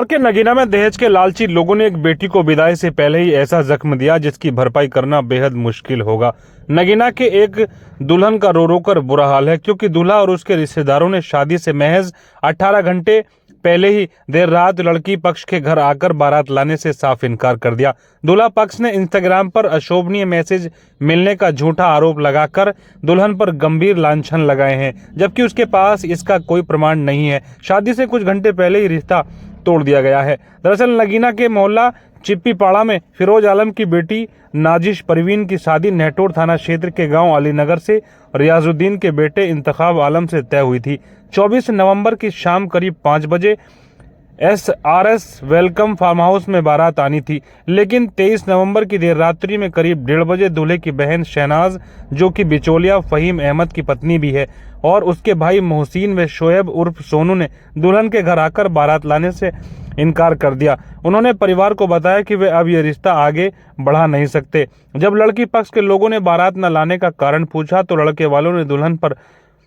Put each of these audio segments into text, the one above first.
के नगीना में दहेज के लालची लोगों ने एक बेटी को विदाई से पहले ही ऐसा जख्म दिया जिसकी भरपाई करना बेहद मुश्किल होगा। नगीना के एक दुल्हन का रो रो कर बुरा हाल है, क्योंकि दूल्हा और उसके रिश्तेदारों ने शादी से महज 18 घंटे पहले ही देर रात लड़की पक्ष के घर आकर बारात लाने से साफ इनकार कर दिया। दूल्हा पक्ष ने इंस्टाग्राम पर अशोभनीय मैसेज मिलने का झूठा आरोप लगाकर दुल्हन पर गंभीर लांछन लगाए हैं, जबकि उसके पास इसका कोई प्रमाण नहीं है। शादी से कुछ घंटे पहले ही रिश्ता तोड़ दिया गया है। दरअसल नगीना के मोहल्ला चिप्पीपाड़ा में फिरोज आलम की बेटी नाजिश परवीन की शादी नेटोर थाना क्षेत्र के गांव अलीनगर से रियाजुद्दीन के बेटे इंतखाब आलम से तय हुई थी। 24 नवंबर की शाम करीब 5 बजे SRS वेलकम फार्म हाउस में बारात आनी थी, लेकिन 23 नवंबर की देर रात्रि में करीब 1:30 बजे दूल्हे की बहन शहनाज, जो कि बिचौलिया फहीम अहमद की पत्नी भी है, और उसके भाई मोहसिन व शोएब उर्फ सोनू ने दुल्हन के घर आकर बारात लाने से इनकार कर दिया। उन्होंने परिवार को बताया कि वे अब ये रिश्ता आगे बढ़ा नहीं सकते। जब लड़की पक्ष के लोगों ने बारात न लाने का कारण पूछा तो लड़के वालों ने दुल्हन पर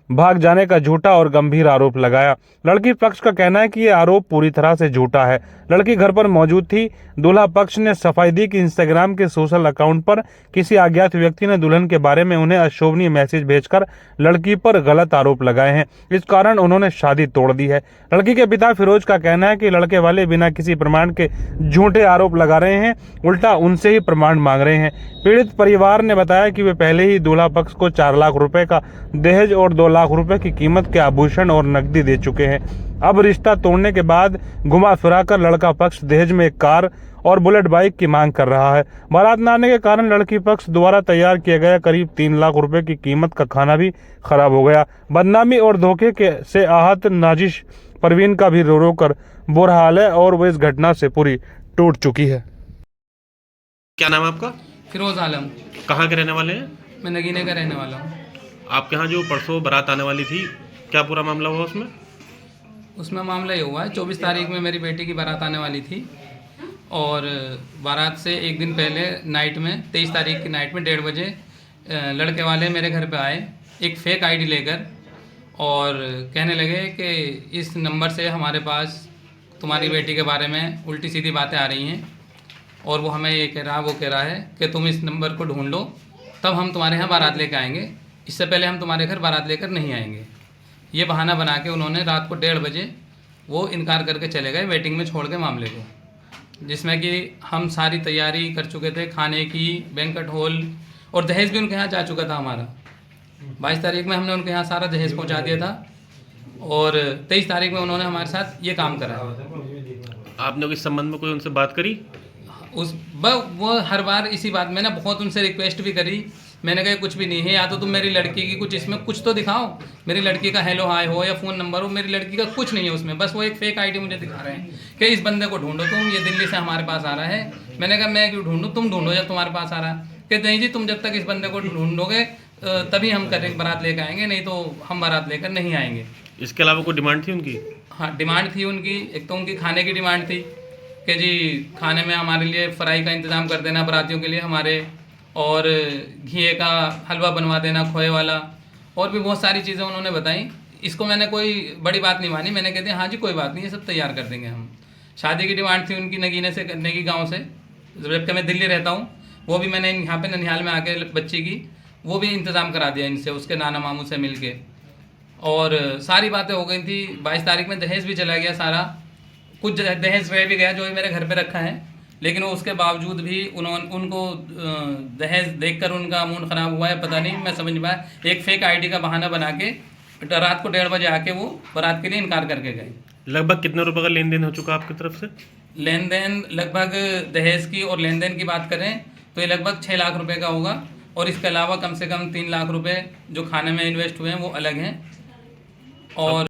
भाग जाने का झूठा और गंभीर आरोप लगाया। लड़की पक्ष का कहना है कि यह आरोप पूरी तरह से झूठा है। लड़की घर पर मौजूद थी। दूल्हा पक्ष ने सफाई दी कि इंस्टाग्राम के सोशल अकाउंट पर किसी अज्ञात व्यक्ति ने दुल्हन के बारे में उन्हें अशोभनीय मैसेज भेजकर लड़की पर गलत आरोप लगाए हैं। इस कारण उन्होंने शादी तोड़ दी है। लड़की के पिता फिरोज का कहना है कि लड़के वाले बिना किसी प्रमाण के झूठे आरोप लगा रहे हैं, उल्टा उनसे ही प्रमाण मांग रहे हैं। पीड़ित परिवार ने बताया कि वे पहले ही दूल्हा पक्ष को 4 लाख रुपए का दहेज और 2 लाख रुपए की कीमत के आभूषण और नकदी दे चुके हैं। अब रिश्ता तोड़ने के बाद घुमा फिराकर लड़का पक्ष दहेज में एक कार और बुलेट बाइक की मांग कर रहा है। बारात न आने के कारण लड़की पक्ष द्वारा तैयार किया गया करीब 3 लाख रुपए की कीमत का खाना भी खराब हो गया। बदनामी और धोखे से आहत नाजिश परवीन का भी रो रो कर बुरा हाल है और वो इस घटना से पूरी टूट चुकी है। क्या नाम है आपका? फिरोज आलम। कहाँ के रहने वाले हैं? मैं नगीने का रहने वाला हूँ। आपके यहाँ जो परसों बारात आने वाली थी, क्या पूरा मामला हुआ उसमें? उसमें मामला ये हुआ है, 24 तारीख में मेरी बेटी की बारात आने वाली थी और बारात से एक दिन पहले नाइट में 23 तारीख की नाइट में 1:30 बजे लड़के वाले मेरे घर पे आए एक फेक आईडी लेकर और कहने लगे कि इस नंबर से हमारे पास तुम्हारी बेटी के बारे में उल्टी सीधी बातें आ रही हैं और वो हमें ये कह रहा वो कह रहा है कि तुम इस नंबर को ढूंढ लो, तब हम तुम्हारे यहाँ बारात लेकर आएंगे, इससे पहले हम तुम्हारे घर बारात लेकर नहीं आएंगे। ये बहाना बना के उन्होंने रात को 1:30 बजे वो इनकार करके चले गए, वेटिंग में छोड़ के मामले को, जिसमें कि हम सारी तैयारी कर चुके थे, खाने की, बैंक्वेट हॉल, और दहेज भी उनके यहाँ जा चुका था हमारा। 22 तारीख में हमने उनके यहाँ सारा दहेज पहुँचा दिया था और 23 तारीख में उन्होंने हमारे साथ ये काम करा। आपने इस संबंध में कोई उनसे बात करी? वो हर बार इसी बात में ना बहुत उनसे रिक्वेस्ट भी करी। मैंने कहा कुछ भी नहीं है, या तो तुम मेरी लड़की की कुछ इसमें कुछ तो दिखाओ, मेरी लड़की का हेलो हाय हो या फ़ोन नंबर हो, मेरी लड़की का कुछ नहीं है उसमें, बस वो एक फेक आईडी मुझे दिखा रहे हैं कि इस बंदे को ढूंढो तुम, ये दिल्ली से हमारे पास आ रहा है। मैंने कहा मैं क्यों ढूंढूं, तुम ढूंढो जब तुम्हारे पास आ रहा है। कि नहीं जी, तुम जब तक इस बंदे को ढूंढोगे तभी हम करेंगे बारात लेकर आएंगे, नहीं तो हम बारात लेकर नहीं आएंगे। इसके अलावा कोई डिमांड थी उनकी? हाँ, डिमांड थी उनकी। एक तो उनकी खाने की डिमांड थी कि जी खाने में हमारे लिए फ्राई का इंतज़ाम कर देना बारातियों के लिए हमारे, और घी का हलवा बनवा देना खोए वाला, और भी बहुत सारी चीज़ें उन्होंने बताई। इसको मैंने कोई बड़ी बात नहीं मानी, मैंने कह दिया हाँ जी कोई बात नहीं, ये सब तैयार कर देंगे हम। शादी की डिमांड थी उनकी नगीने से करने की, गांव से, जबकि मैं दिल्ली रहता हूँ, वो भी मैंने यहाँ पे ननिहाल में आके बच्ची की वो भी इंतज़ाम करा दिया इनसे, उसके नाना मामू से मिल के, और सारी बातें हो गई थी। 22 तारीख में दहेज भी चला गया सारा, कुछ दहेज रह भी गया जो मेरे घर पे रखा है, लेकिन वो उसके बावजूद भी उनको दहेज देखकर उनका मूड ख़राब हुआ है, पता नहीं, मैं समझ पाया। एक फेक आईडी का बहाना बना के रात को 1:30 बजे आके वो बारात के लिए इनकार करके गए। लगभग कितने रुपए का लेन देन हो चुका आपकी तरफ से? लेन देन लगभग दहेज की और लेन देन की बात करें तो ये लगभग 6 लाख रुपए का होगा, और इसके अलावा कम से कम 3 लाख रुपए जो खाने में इन्वेस्ट हुए हैं वो अलग हैं। और